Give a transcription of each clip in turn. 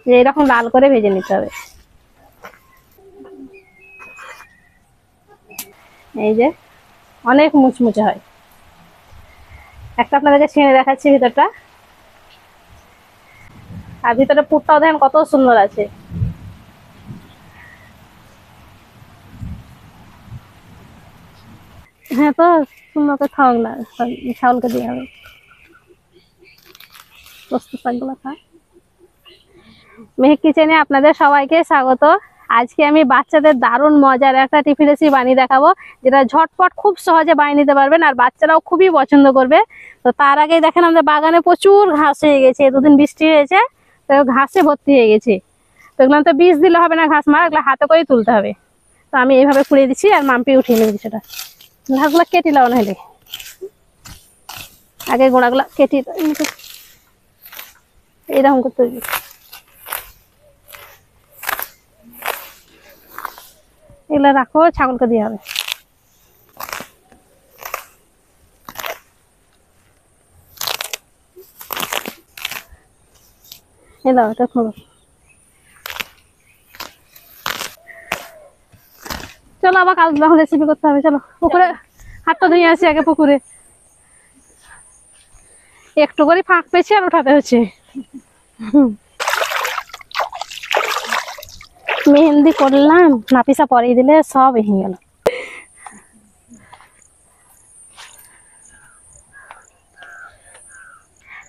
যে এরকম লাল করে ভেজে নিতে হবে। এই যে অনেক মুচমুচে হয়। একটা আপনাদেরকে ছেড়ে দেখাচ্ছি ভিতরটা, আর ভিতরে পুরটাও দেখেন কত সুন্দর আছে। হ্যাঁ, তো সুন্দর করে খাওয়াক না, ছাগলকে দিয়ে হবে। প্রস্তুত শাকগুলো খা। মেহেক কিচেনে আপনাদের সবাইকে স্বাগত। আজকে আমি বাচ্চাদের দারুণ মজার একটা টিফিন রেসিপি বানিয়ে দেখাবো, যেটা ঝটপট খুব সহজে বানিয়ে নিতে পারবেন, আর বাচ্চারাও খুবই পছন্দ করবে। তো তার আগেই দেখেন আমাদের বাগানে প্রচুর ঘাস হয়ে গেছে, দুদিন বৃষ্টি হয়েছে, তো ঘাসে ভর্তি হয়ে গেছে। তো এগুলো তো বীজ দিলে হবে না, ঘাস মারা, এগুলো হাতে করেই তুলতে হবে। তো আমি এইভাবে কুড়িয়ে দিচ্ছি, আর মাম্পি উঠিয়ে নেবে সেটা। ঘাসগুলো কেটে লাও না হলে, আগে গোড়াগুলো কেটে এইরকম করতে হবে। এগুলো রাখো, ছাগলকে দিয়ে হবে। এলো এটা খোলো। চলো আবার কাল যখন রেসিপি করতে হবে, চলো পুকুরে হাতটা ধুয়ে আসি আগে। পুকুরে একটু করে ফাঁক পেয়েছি আর উঠাতে হচ্ছে। মেহেন্দি করলাম, নাপিসা পরিয়ে দিলে সব ভেঙে গেল।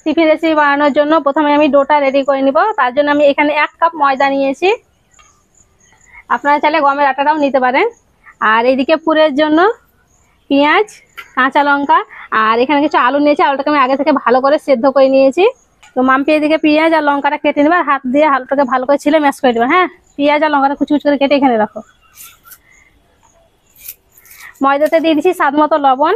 টিফিন রেসিপি বানানোর জন্য প্রথমে আমি ডোটা রেডি করে নিব। তার জন্য আমি এখানে 1 কাপ ময়দা নিয়েছি, আপনারা চাইলে গমের আটাটাও নিতে পারেন। আর এইদিকে পুরের জন্য পেঁয়াজ, কাঁচা লঙ্কা, আর এখানে কিছু আলু নিয়েছি। আলুটাকে আমি আগে থেকে ভালো করে সেদ্ধ করে নিয়েছি। তো মাম্পি এদিকে পেঁয়াজ আর লঙ্কাটা কেটে নেবে, আর হাত দিয়ে আলুটাকে ভালো করে ছিলে ম্যাশ করে দেবে। হ্যাঁ, পেঁয়াজ আর লঙ্কাটা কুচি কুচি করে কেটে এখানে রাখো। ময়দাতে দিয়ে দিচ্ছি স্বাদ মতো লবণ,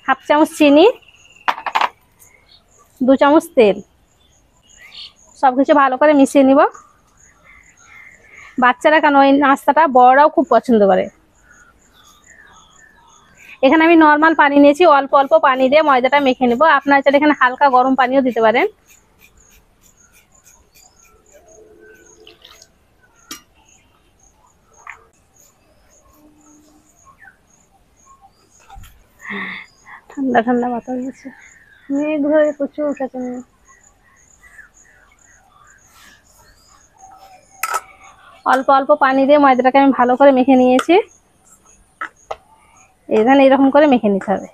হাফ চামচ চিনি, 2 চামচ তেল। সবকিছু ভালো করে মিশিয়ে নিব। বাচ্চারা কেন এই নাস্তাটা, বড়রাও খুব পছন্দ করে। এখানে আমি নর্মাল পানি নিয়েছি, অল্প অল্প পানি দিয়ে ময়দাটা মেখে নেব। আপনারা চাইলে এখানে হালকা গরম পানিও দিতে পারেন। ঠান্ডা ঠান্ডা বাতাস দিচ্ছে, মেঘ ধরে প্রচুর উঠেছে। অল্প অল্প পানি দিয়ে ময়দাটাকে আমি ভালো করে মেখে নিয়েছি। এখানে এরকম করে মেখে নিতে হবে।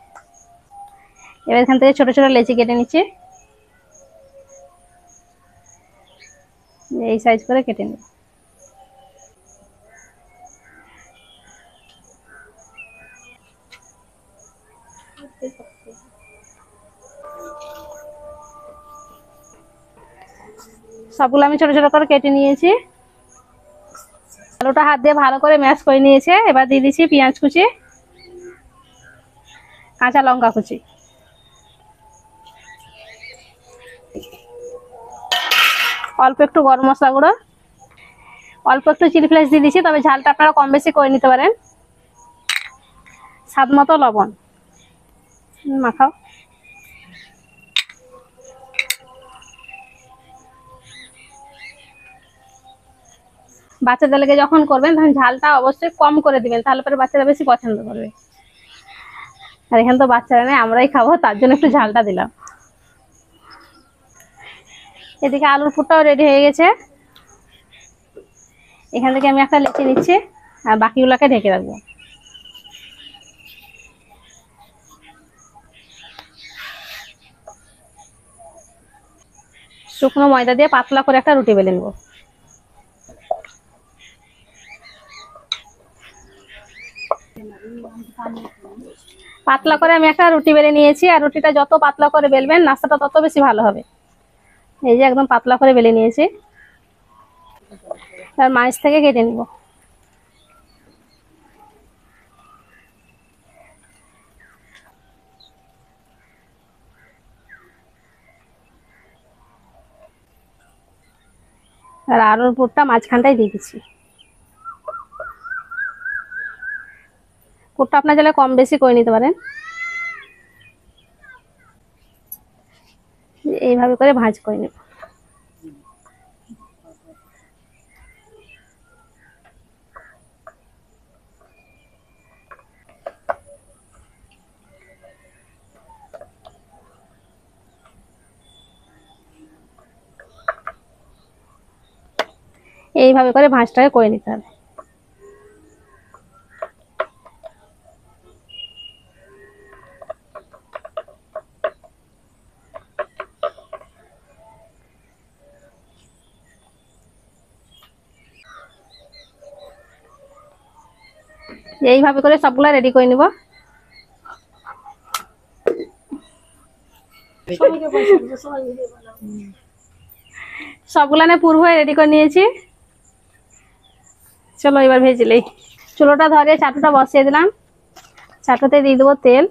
এবার এখান থেকে ছোট ছোট লেচি কেটে নিচ্ছি, এই সাইজ করে কেটে নিব। সবগুলো আমি ছোট ছোট করে কেটে নিয়েছি। আলুটা হাত দিয়ে ভালো করে ম্যাশ করে নিয়েছে। এবার দিয়ে দিচ্ছি পেঁয়াজ কুচি, কাঁচা লঙ্কা কুচি, অল্প একটু গরম মশলা গুঁড়ো, অল্প একটু চিলি ফ্লেক্স দিয়ে দিচ্ছি, তবে ঝালটা আপনারা কম বেশি করে নিতে পারেন। স্বাদ মতো লবণ মাখাও। বাচ্চাদেরকে যখন করবেন তখন ঝালটা অবশ্যই কম করে দিবেন, তাহলে পরে বাচ্চারা বেশি পছন্দ করবে। আর এখানে তো বাচ্চারা নেই, আমরাই খাবো, তার জন্য একটু ঝালটা দিলাম। এদিকে আলুর পুরটাও রেডি হয়ে গেছে। এখান থেকে আমি একটা লেচি নিচ্ছি, আর বাকিগুলোকে ঢেকে রাখবো। শুকনো ময়দা দিয়ে পাতলা করে একটা রুটি বেলে নেব। পাতলা করে আমি একটা রুটি বেলে নিয়েছি, আর রুটিটা যত পাতলা করে বেলবেন নাস্তাটা তত বেশি ভালো হবে। এই যে একদম পাতলা করে বেলে নিয়েছি, আর মাছ থেকে কেটে নিব। আর আলুর পুরটা মাঝখানটাই দিয়ে দিচ্ছি। পুরটা আপনার চাইলে কম বেশি করে নিতে পারেন। এইভাবে করে ভাঁজ করে নেব। এইভাবে করে ভাঁজটাকে করে নিতে হবে। এইভাবে করে সবগুলা রেডি করে নিব। সবগুলানে পুর হয়ে রেডি করে নিয়েছি। চলো এবার ভেজেলেই। চুলোটা ধরে চাটুটা বসিয়ে দিলাম। চাটুতে দিয়ে দেবো তেল।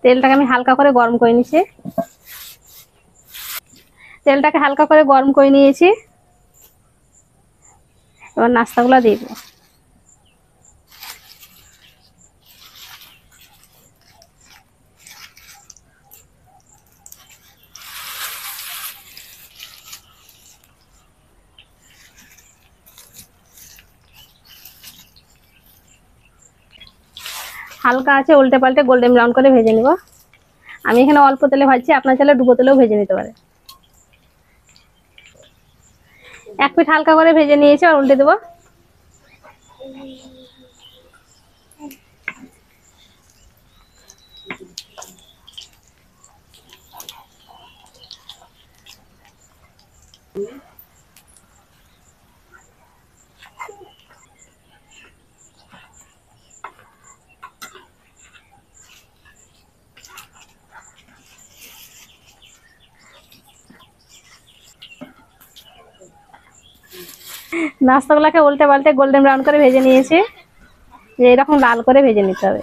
তেলটাকে আমি হালকা করে গরম করে নিয়েছি। তেলটাকে হালকা করে গরম করে নিয়েছি। এবার নাস্তাগুলো দিয়ে দেবো। হালকা আছে উল্টে পাল্টে গোল্ডেন ব্রাউন করে ভেজে নিব। আমি এখানে অল্প তেলে ভাজছি, আপনার চাইলে ডুবো তেলেও ভেজে নিতে পারে। এক পিঠ হালকা করে ভেজে নিয়েছি আর উল্টে দেবো। নাস্তাগুলোকে উল্টে পাল্টে গোল্ডেন ব্রাউন করে ভেজে নিয়েছি। এরকম লাল করে ভেজে নিতে হবে।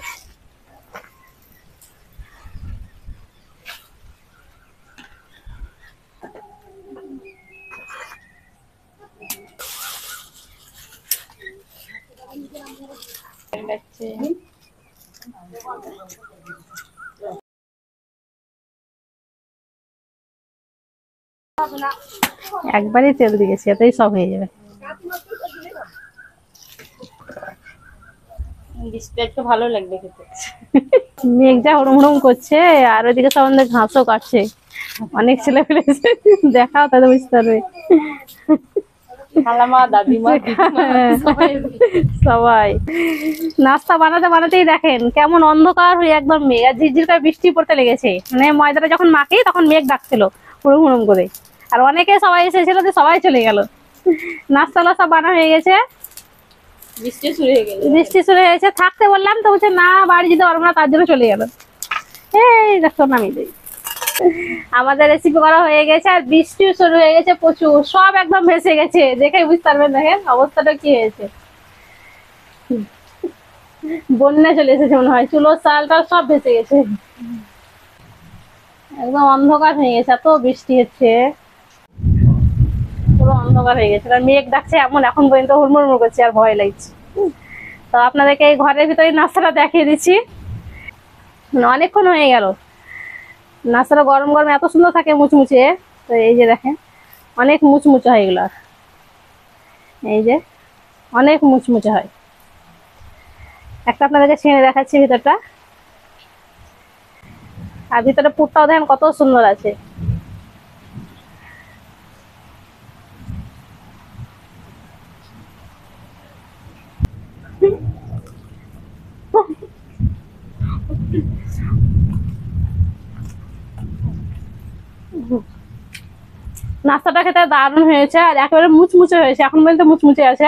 একবারই তেল দিয়েছি, এতেই সব হয়ে যাবে। একটু ভালো লাগবে খেতে। মেঘ যা হুড়ুম হুড়ুম করছে, আর ওইদিকে সব আমাদের ঘাসও কাটছে। অনেক ছেলে পেলে দেখাও তাদের বুঝতে পারবে। খালামা, দাদিমা, সবাই নাস্তা বানাতে বানাতেই দেখেন কেমন অন্ধকার হয়ে একদম মেঘ, আর ঝিরঝির করে বৃষ্টি পড়তে লেগেছে। মানে ময়দাটা যখন মাখি তখন মেঘ ডাকছিল হুড়ুম হুড়ুম করে। আর অনেকে সবাই এসেছিল, যে সবাই চলে গেল। নাস্তাগুলো সব বানা হয়ে গেছে। বৃষ্টি শুরু হয়ে গেল। বৃষ্টি শুরু হয়েছে, থাকতে বললাম তো বলছে না বাড়ি যেতে পারবো না, তার জন্য চলে গেল। এই দেখো নামিয়ে দিই। আমাদের রেসিপি করা হয়ে গেছে, আর বৃষ্টি শুরু হয়ে গেছে প্রচুর, সব একদম ভেসে গেছে। দেখে বুঝতে পারবেন, দেখেন অবস্থাটা কি হয়েছে। বন্যা চলে এসেছে মনে হয়, চুলোর চালটা সব ভেসে গেছে। একদম অন্ধকার হয়ে গেছে, এত বৃষ্টি হচ্ছে, পুরো অন্ধকার হয়ে গেছে। আর মেঘ ডাকছে এমন, এখন পর্যন্ত হুড়মুড় করছে, আর ভয় লাগছে। তো আপনাদেরকে এই ঘরের ভিতরে নাস্তাটা দেখিয়ে দিচ্ছি। অনেকক্ষণ হয়ে গেল। নাস্তাটা গরম গরম এত সুন্দর থাকে, মুচমুচে। তো এই যে দেখেন অনেক মুচমুচে হয় এগুলো, এই যে অনেক মুচমুচে হয়। একটা আপনাদেরকে ছেড়ে দেখাচ্ছি ভিতরটা, আর ভিতরে পুরটাও দেখেন কত সুন্দর আছে। নাস্তাটা খেতে দারুণ হয়েছে, আর একেবারে মুচমুচে হয়েছে, এখন পর্যন্ত মুচমুচে আছে,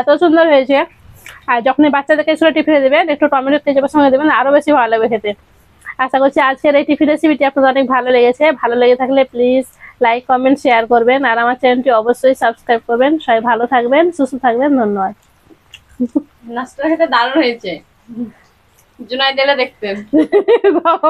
এত সুন্দর হয়েছে। আর যখনই বাচ্চাদেরকে স্কুলে টিফিনে দেবেন, একটু টমেটো কেচাপের সঙ্গে দেবেন, আরো বেশি ভালো লাগবে খেতে। আশা করছি আজকের এই টিফিন রেসিপিটি আপনাদের অনেক ভালো লেগেছে। ভালো লেগে থাকলে প্লিজ লাইক কমেন্ট শেয়ার করবেন, আর আমার চ্যানেলটি অবশ্যই সাবস্ক্রাইব করবেন। সবাই ভালো থাকবেন, সুস্থ থাকবেন, ধন্যবাদ। নাস্তা খেতে দারুণ হয়েছে। জুনাইদ এলে দেখতেন। বাবা,